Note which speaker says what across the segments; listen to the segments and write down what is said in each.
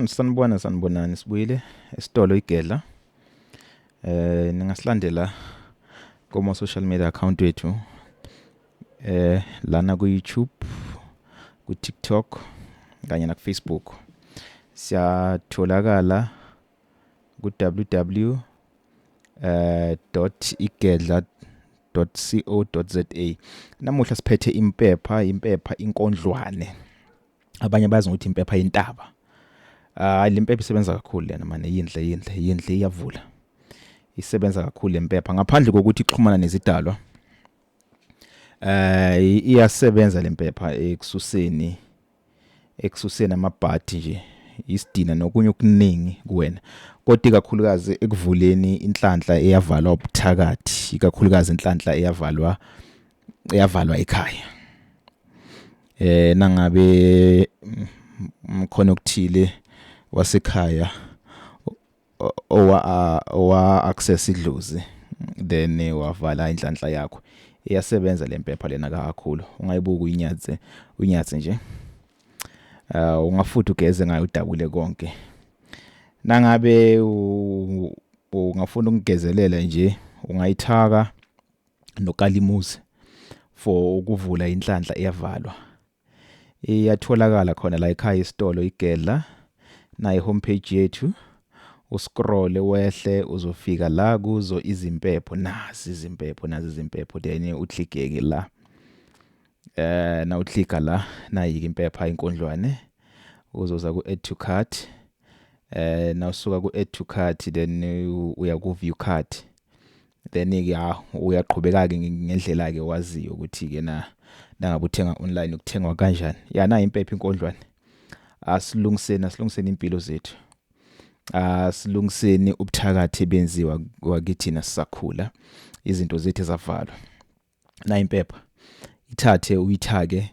Speaker 1: Sanibonani sibuyile esitolo iGedla. Ningasilandela kuma social media account wethu. Lana ku YouTube, ku TikTok kanye na ku Facebook. Siyatholakala ku www.igedla.co.za. Namuhla siphethe impepha inkondlwane. Abanye bazi ukuthi impepha yentaba. Le mpepha isebenza kakhulu lena manje yindle iyavula. Isebenza kakhulu lempepha ngaphandle kokuthi ixhumana nezidalwa. Iyasebenza lempepha ekususeni amabhadi nje, isidina nokunye okuningi kuwena. Kodwa kakhulukazi ekuvuleni inhlanhla eyavalwa ubuthakathi, ikakhulukazi inhlanhla eyavalwa ekhaya. Nangabe mkhona okuthile wasekhaya owa access idlozi then wavala inhlanhla yakho. Iyasebenza lempepha lena kakhulu. Ungayibuka uyinyathe nje. Ungafutha ugeze ngayo udabule konke. Nangabe ungafuna ukungezelela nje, ungayithaka nokalimuzi for ukuvula inhlanhla eyavalwa. Iyatholakala khona la ekhaya isitolo iGedla. Na homepage yethu uscroll wehle uzofika la kuzo izimpepho, nazi izimpepho then uclickeke la. Na uclicka la nayike impepha inkondlwane uzoza ku add to cart. Na usuka ku add to cart then uya ku view cart. Then ke uyaqhubeka ke ngendlela ke waziyo ukuthi ke nangabe uthenga online ukuthengwa kanjani. Na impepha inkondlwane. Asilungiseni impilo zethu. Asilungiseni ubuthakathi benziwa kwakithina sisakhula. Izinto zethu ezavalwa. Na impepha ithathe uyithake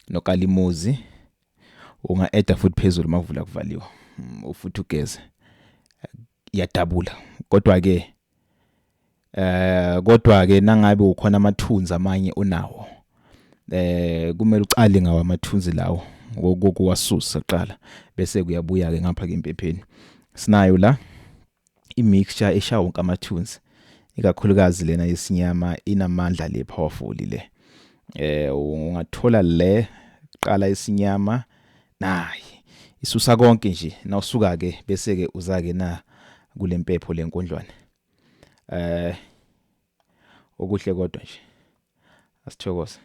Speaker 1: nokalimuzi. Unga add futhi phezulu mavula kuvaliwa. Ufuthi ugeze. Iyadabula. Kodwa ke nangabe ukhona amathunzi amanye onawo. Kumele ucale ngawo amathunzi lawo. Ngokuwasusa kuqala bese kuyabuya ke ngapha ke impepheni. Sinayo la imixture eshawa wonke amathunzi. Ikakhulukazi lena yesinyama inamandla le powerful le. Ungathola le qala isinyama nayi isusa konke nje. Nawusuka ke bese ke uza ke na kule mpepho lenkondlwane. Okuhle kodwa nje. Asithokoze.